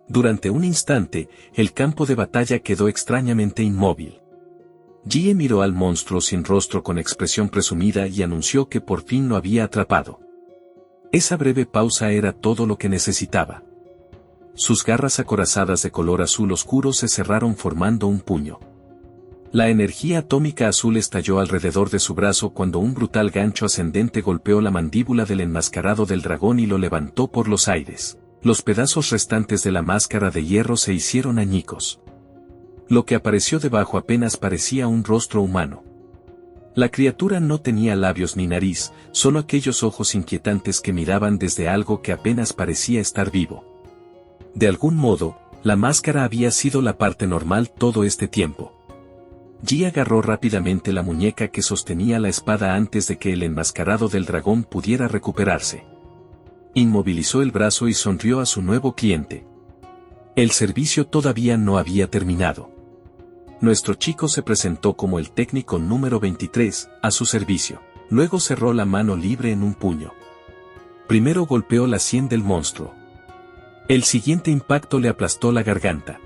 Durante un instante, el campo de batalla quedó extrañamente inmóvil. Yi miró al monstruo sin rostro con expresión presumida y anunció que por fin lo había atrapado. Esa breve pausa era todo lo que necesitaba. Sus garras acorazadas de color azul oscuro se cerraron formando un puño. La energía atómica azul estalló alrededor de su brazo cuando un brutal gancho ascendente golpeó la mandíbula del enmascarado del dragón y lo levantó por los aires. Los pedazos restantes de la máscara de hierro se hicieron añicos. Lo que apareció debajo apenas parecía un rostro humano. La criatura no tenía labios ni nariz, solo aquellos ojos inquietantes que miraban desde algo que apenas parecía estar vivo. De algún modo, la máscara había sido la parte normal todo este tiempo. Yi agarró rápidamente la muñeca que sostenía la espada antes de que el enmascarado del dragón pudiera recuperarse. Inmovilizó el brazo y sonrió a su nuevo cliente. El servicio todavía no había terminado. Nuestro chico se presentó como el técnico número 23, a su servicio. Luego cerró la mano libre en un puño. Primero golpeó la sien del monstruo. El siguiente impacto le aplastó la garganta.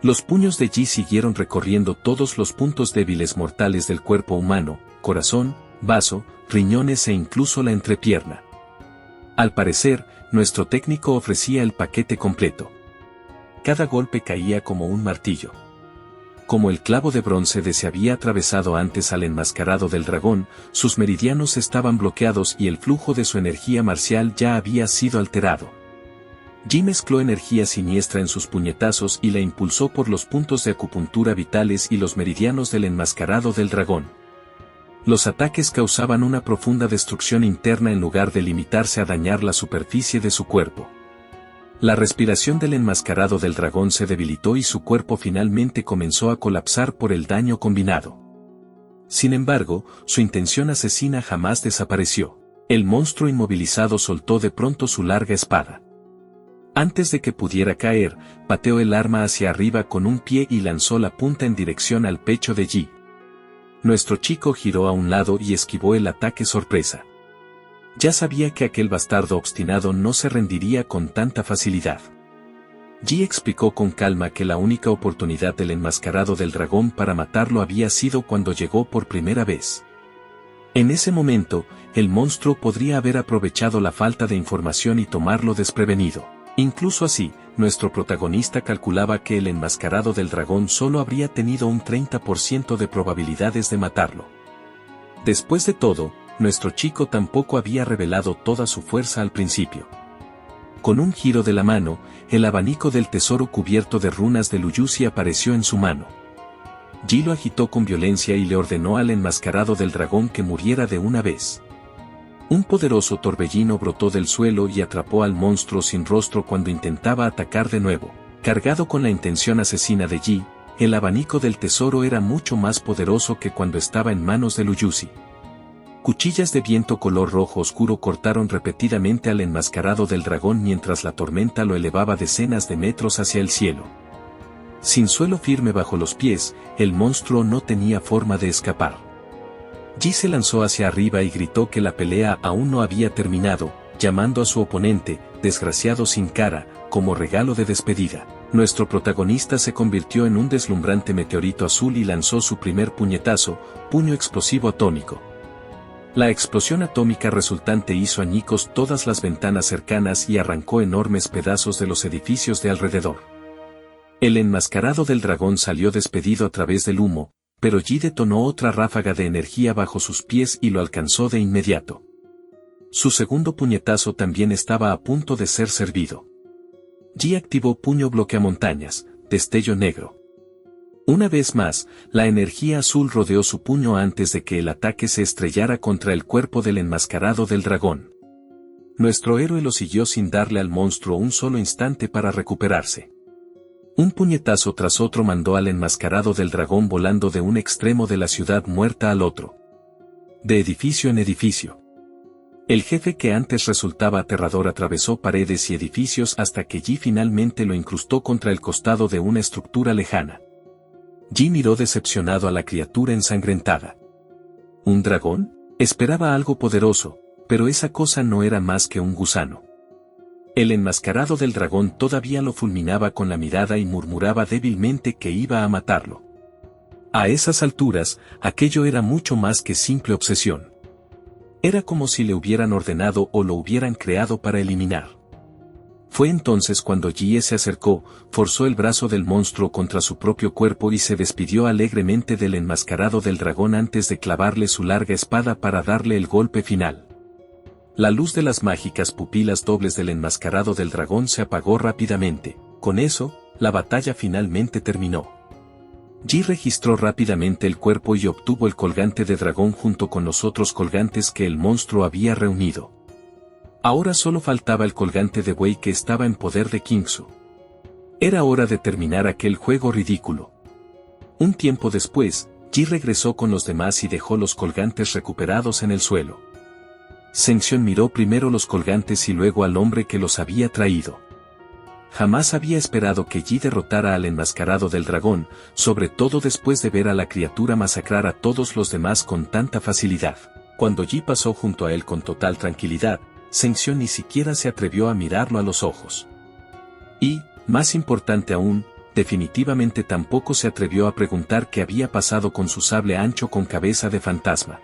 Los puños de Yi siguieron recorriendo todos los puntos débiles mortales del cuerpo humano, corazón, vaso, riñones e incluso la entrepierna. Al parecer, nuestro técnico ofrecía el paquete completo. Cada golpe caía como un martillo. Como el clavo de bronce de se había atravesado antes al enmascarado del dragón, sus meridianos estaban bloqueados y el flujo de su energía marcial ya había sido alterado. Yi mezcló energía siniestra en sus puñetazos y la impulsó por los puntos de acupuntura vitales y los meridianos del enmascarado del dragón. Los ataques causaban una profunda destrucción interna en lugar de limitarse a dañar la superficie de su cuerpo. La respiración del enmascarado del dragón se debilitó y su cuerpo finalmente comenzó a colapsar por el daño combinado. Sin embargo, su intención asesina jamás desapareció. El monstruo inmovilizado soltó de pronto su larga espada. Antes de que pudiera caer, pateó el arma hacia arriba con un pie y lanzó la punta en dirección al pecho de Yi. Nuestro chico giró a un lado y esquivó el ataque sorpresa. Ya sabía que aquel bastardo obstinado no se rendiría con tanta facilidad. Yi explicó con calma que la única oportunidad del enmascarado del dragón para matarlo había sido cuando llegó por primera vez. En ese momento, el monstruo podría haber aprovechado la falta de información y tomarlo desprevenido. Incluso así, nuestro protagonista calculaba que el enmascarado del dragón solo habría tenido un 30% de probabilidades de matarlo. Después de todo, nuestro chico tampoco había revelado toda su fuerza al principio. Con un giro de la mano, el abanico del tesoro cubierto de runas de Luyusi apareció en su mano. Yi lo agitó con violencia y le ordenó al enmascarado del dragón que muriera de una vez. Un poderoso torbellino brotó del suelo y atrapó al monstruo sin rostro cuando intentaba atacar de nuevo. Cargado con la intención asesina de Yi, el abanico del tesoro era mucho más poderoso que cuando estaba en manos de Luyusi. Cuchillas de viento color rojo oscuro cortaron repetidamente al enmascarado del dragón mientras la tormenta lo elevaba decenas de metros hacia el cielo. Sin suelo firme bajo los pies, el monstruo no tenía forma de escapar. Yi se lanzó hacia arriba y gritó que la pelea aún no había terminado, llamando a su oponente, desgraciado sin cara, como regalo de despedida. Nuestro protagonista se convirtió en un deslumbrante meteorito azul y lanzó su primer puñetazo, puño explosivo atómico. La explosión atómica resultante hizo añicos todas las ventanas cercanas y arrancó enormes pedazos de los edificios de alrededor. El enmascarado del dragón salió despedido a través del humo, pero Yi detonó otra ráfaga de energía bajo sus pies y lo alcanzó de inmediato. Su segundo puñetazo también estaba a punto de ser servido. Yi activó puño bloqueamontañas, destello negro. Una vez más, la energía azul rodeó su puño antes de que el ataque se estrellara contra el cuerpo del enmascarado del dragón. Nuestro héroe lo siguió sin darle al monstruo un solo instante para recuperarse. Un puñetazo tras otro mandó al enmascarado del dragón volando de un extremo de la ciudad muerta al otro. De edificio en edificio. El jefe que antes resultaba aterrador atravesó paredes y edificios hasta que Yi finalmente lo incrustó contra el costado de una estructura lejana. Yi miró decepcionado a la criatura ensangrentada. ¿Un dragón? Esperaba algo poderoso, pero esa cosa no era más que un gusano. El enmascarado del dragón todavía lo fulminaba con la mirada y murmuraba débilmente que iba a matarlo. A esas alturas, aquello era mucho más que simple obsesión. Era como si le hubieran ordenado o lo hubieran creado para eliminar. Fue entonces cuando Yi se acercó, forzó el brazo del monstruo contra su propio cuerpo y se despidió alegremente del enmascarado del dragón antes de clavarle su larga espada para darle el golpe final. La luz de las mágicas pupilas dobles del enmascarado del dragón se apagó rápidamente. Con eso, la batalla finalmente terminó. Ji registró rápidamente el cuerpo y obtuvo el colgante de dragón junto con los otros colgantes que el monstruo había reunido. Ahora solo faltaba el colgante de Wei que estaba en poder de Kingsu. Era hora de terminar aquel juego ridículo. Un tiempo después, Ji regresó con los demás y dejó los colgantes recuperados en el suelo. Zheng Xion miró primero los colgantes y luego al hombre que los había traído. Jamás había esperado que Ji derrotara al enmascarado del dragón, sobre todo después de ver a la criatura masacrar a todos los demás con tanta facilidad. Cuando Ji pasó junto a él con total tranquilidad, Zheng Xion ni siquiera se atrevió a mirarlo a los ojos. Y, más importante aún, definitivamente tampoco se atrevió a preguntar qué había pasado con su sable ancho con cabeza de fantasma.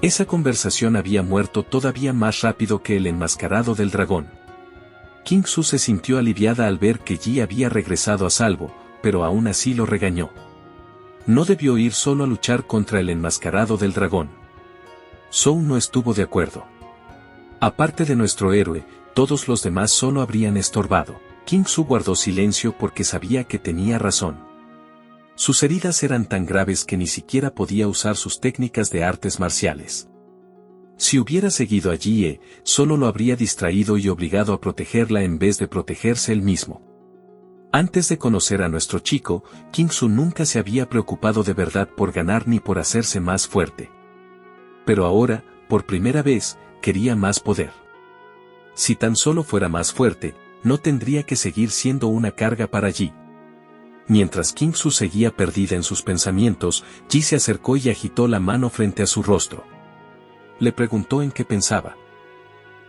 Esa conversación había muerto todavía más rápido que el enmascarado del dragón. Kingsu se sintió aliviada al ver que Ji había regresado a salvo, pero aún así lo regañó. No debió ir solo a luchar contra el enmascarado del dragón. Zhou no estuvo de acuerdo. Aparte de nuestro héroe, todos los demás solo habrían estorbado. Kingsu guardó silencio porque sabía que tenía razón. Sus heridas eran tan graves que ni siquiera podía usar sus técnicas de artes marciales. Si hubiera seguido a Jie, solo lo habría distraído y obligado a protegerla en vez de protegerse él mismo. Antes de conocer a nuestro chico, Kingsu nunca se había preocupado de verdad por ganar ni por hacerse más fuerte. Pero ahora, por primera vez, quería más poder. Si tan solo fuera más fuerte, no tendría que seguir siendo una carga para Ji. Mientras Kingsu seguía perdida en sus pensamientos, Ji se acercó y agitó la mano frente a su rostro. Le preguntó en qué pensaba.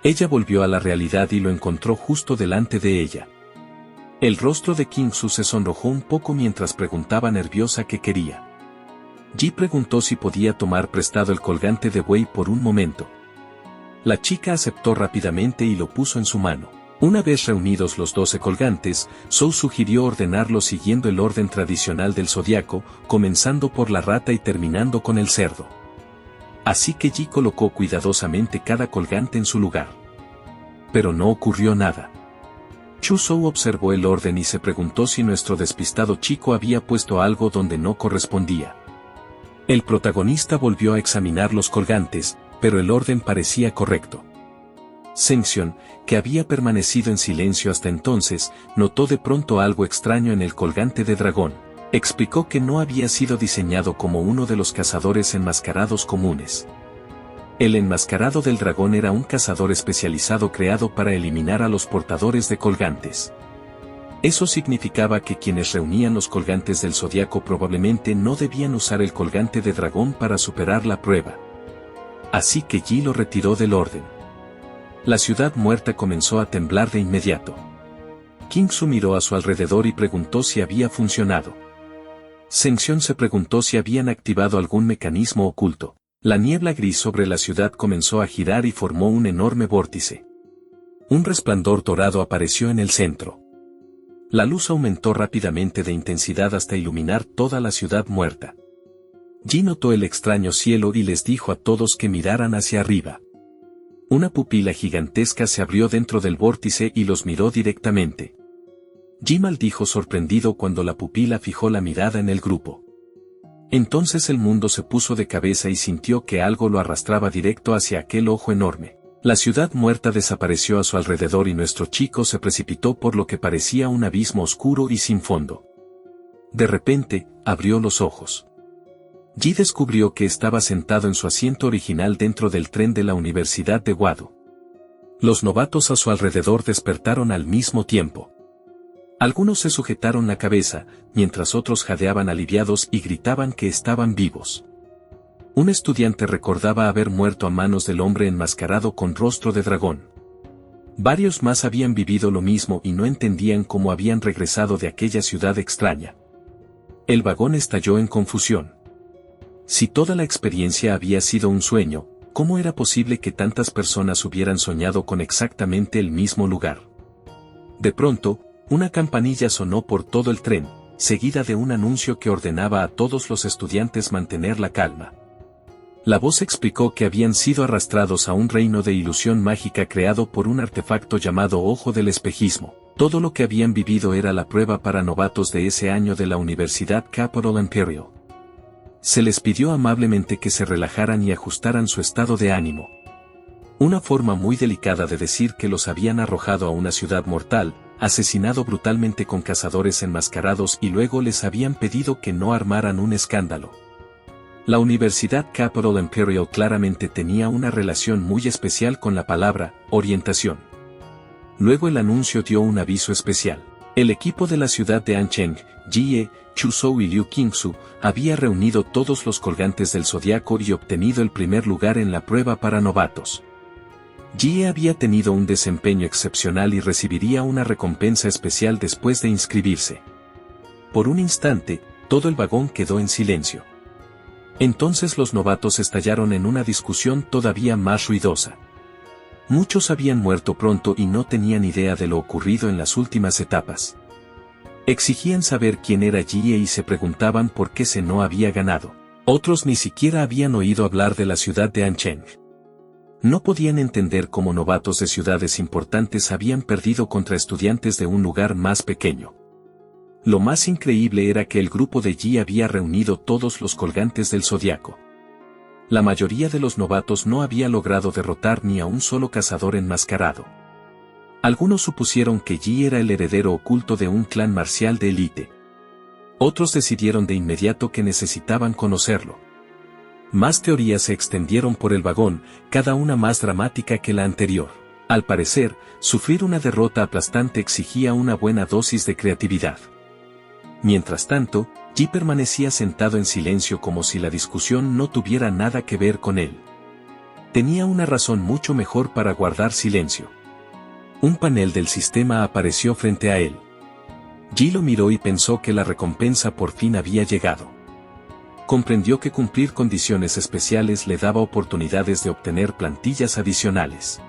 Ella volvió a la realidad y lo encontró justo delante de ella. El rostro de Kingsu se sonrojó un poco mientras preguntaba nerviosa qué quería. Ji preguntó si podía tomar prestado el colgante de Wei por un momento. La chica aceptó rápidamente y lo puso en su mano. Una vez reunidos los 12 colgantes, Zhou sugirió ordenarlos siguiendo el orden tradicional del zodiaco, comenzando por la rata y terminando con el cerdo. Así que Ji colocó cuidadosamente cada colgante en su lugar. Pero no ocurrió nada. Chu Zhou observó el orden y se preguntó si nuestro despistado chico había puesto algo donde no correspondía. El protagonista volvió a examinar los colgantes, pero el orden parecía correcto. Zheng Xion, que había permanecido en silencio hasta entonces, notó de pronto algo extraño en el colgante de dragón. Explicó que no había sido diseñado como uno de los cazadores enmascarados comunes. El enmascarado del dragón era un cazador especializado creado para eliminar a los portadores de colgantes. Eso significaba que quienes reunían los colgantes del zodiaco probablemente no debían usar el colgante de dragón para superar la prueba. Así que Ji lo retiró del orden. La ciudad muerta comenzó a temblar de inmediato. Kingsu miró a su alrededor y preguntó si había funcionado. Zheng Xion se preguntó si habían activado algún mecanismo oculto. La niebla gris sobre la ciudad comenzó a girar y formó un enorme vórtice. Un resplandor dorado apareció en el centro. La luz aumentó rápidamente de intensidad hasta iluminar toda la ciudad muerta. Ji notó el extraño cielo y les dijo a todos que miraran hacia arriba. Una pupila gigantesca se abrió dentro del vórtice y los miró directamente. Ji maldijo sorprendido cuando la pupila fijó la mirada en el grupo. Entonces el mundo se puso de cabeza y sintió que algo lo arrastraba directo hacia aquel ojo enorme. La ciudad muerta desapareció a su alrededor y nuestro chico se precipitó por lo que parecía un abismo oscuro y sin fondo. De repente, abrió los ojos. Ji descubrió que estaba sentado en su asiento original dentro del tren de la Universidad de Wado. Los novatos a su alrededor despertaron al mismo tiempo. Algunos se sujetaron la cabeza, mientras otros jadeaban aliviados y gritaban que estaban vivos. Un estudiante recordaba haber muerto a manos del hombre enmascarado con rostro de dragón. Varios más habían vivido lo mismo y no entendían cómo habían regresado de aquella ciudad extraña. El vagón estalló en confusión. Si toda la experiencia había sido un sueño, ¿cómo era posible que tantas personas hubieran soñado con exactamente el mismo lugar? De pronto, una campanilla sonó por todo el tren, seguida de un anuncio que ordenaba a todos los estudiantes mantener la calma. La voz explicó que habían sido arrastrados a un reino de ilusión mágica creado por un artefacto llamado Ojo del Espejismo. Todo lo que habían vivido era la prueba para novatos de ese año de la Universidad Capital Imperial. Se les pidió amablemente que se relajaran y ajustaran su estado de ánimo. Una forma muy delicada de decir que los habían arrojado a una ciudad mortal, asesinado brutalmente con cazadores enmascarados y luego les habían pedido que no armaran un escándalo. La Universidad Capital Imperial claramente tenía una relación muy especial con la palabra orientación. Luego el anuncio dio un aviso especial. El equipo de la ciudad de Ancheng, Jie, Chuzhou y Liu Qingsu, había reunido todos los colgantes del zodiaco y obtenido el primer lugar en la prueba para novatos. Jie había tenido un desempeño excepcional y recibiría una recompensa especial después de inscribirse. Por un instante, todo el vagón quedó en silencio. Entonces los novatos estallaron en una discusión todavía más ruidosa. Muchos habían muerto pronto y no tenían idea de lo ocurrido en las últimas etapas. Exigían saber quién era Jie y se preguntaban por qué se no había ganado. Otros ni siquiera habían oído hablar de la ciudad de Ancheng. No podían entender cómo novatos de ciudades importantes habían perdido contra estudiantes de un lugar más pequeño. Lo más increíble era que el grupo de Jie había reunido todos los colgantes del zodiaco. La mayoría de los novatos no había logrado derrotar ni a un solo cazador enmascarado. Algunos supusieron que Jie era el heredero oculto de un clan marcial de élite. Otros decidieron de inmediato que necesitaban conocerlo. Más teorías se extendieron por el vagón, cada una más dramática que la anterior. Al parecer, sufrir una derrota aplastante exigía una buena dosis de creatividad. Mientras tanto, Ji permanecía sentado en silencio como si la discusión no tuviera nada que ver con él. Tenía una razón mucho mejor para guardar silencio. Un panel del sistema apareció frente a él. Ji lo miró y pensó que la recompensa por fin había llegado. Comprendió que cumplir condiciones especiales le daba oportunidades de obtener plantillas adicionales.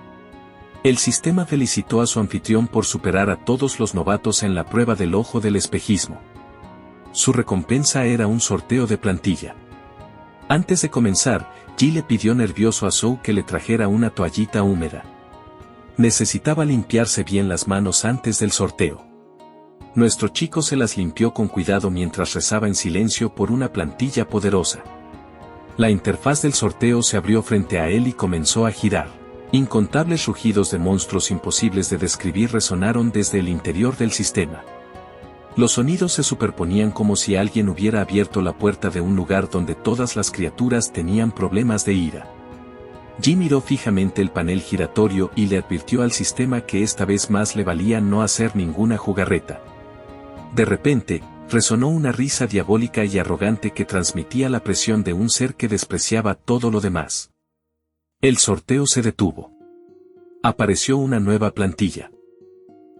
El sistema felicitó a su anfitrión por superar a todos los novatos en la prueba del ojo del espejismo. Su recompensa era un sorteo de plantilla. Antes de comenzar, Ji le pidió nervioso a Zhou que le trajera una toallita húmeda. Necesitaba limpiarse bien las manos antes del sorteo. Nuestro chico se las limpió con cuidado mientras rezaba en silencio por una plantilla poderosa. La interfaz del sorteo se abrió frente a él y comenzó a girar. Incontables rugidos de monstruos imposibles de describir resonaron desde el interior del sistema. Los sonidos se superponían como si alguien hubiera abierto la puerta de un lugar donde todas las criaturas tenían problemas de ira. Ji miró fijamente el panel giratorio y le advirtió al sistema que esta vez más le valía no hacer ninguna jugarreta. De repente, resonó una risa diabólica y arrogante que transmitía la presión de un ser que despreciaba todo lo demás. El sorteo se detuvo. Apareció una nueva plantilla.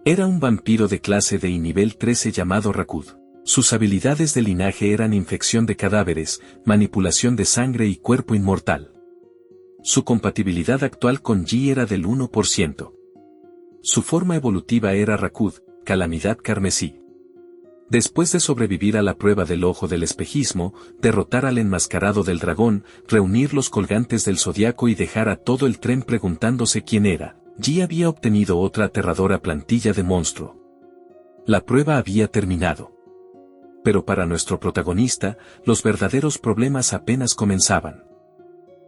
Era un vampiro de clase D y nivel 13 llamado Rakud. Sus habilidades de linaje eran infección de cadáveres, manipulación de sangre y cuerpo inmortal. Su compatibilidad actual con Ji era del 1%. Su forma evolutiva era Rakud, calamidad carmesí. Después de sobrevivir a la prueba del ojo del espejismo, derrotar al enmascarado del dragón, reunir los colgantes del zodiaco y dejar a todo el tren preguntándose quién era, Ji había obtenido otra aterradora plantilla de monstruo. La prueba había terminado. Pero para nuestro protagonista, los verdaderos problemas apenas comenzaban.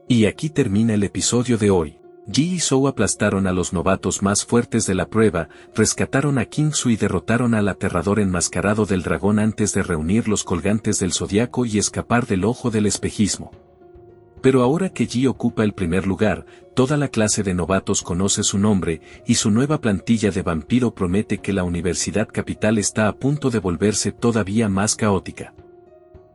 Y aquí termina el episodio de hoy. Ji y Zhou aplastaron a los novatos más fuertes de la prueba, rescataron a Qingsu y derrotaron al aterrador enmascarado del dragón antes de reunir los colgantes del zodiaco y escapar del ojo del espejismo. Pero ahora que Ji ocupa el primer lugar, toda la clase de novatos conoce su nombre, y su nueva plantilla de vampiro promete que la Universidad Capital está a punto de volverse todavía más caótica.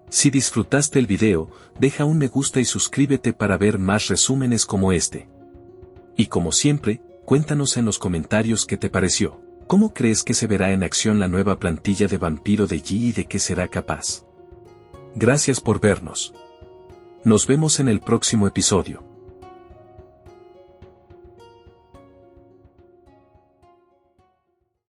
Si disfrutaste el video, deja un me gusta y suscríbete para ver más resúmenes como este. Y como siempre, cuéntanos en los comentarios qué te pareció. ¿Cómo crees que se verá en acción la nueva plantilla de vampiro de Ji y de qué será capaz? Gracias por vernos. Nos vemos en el próximo episodio.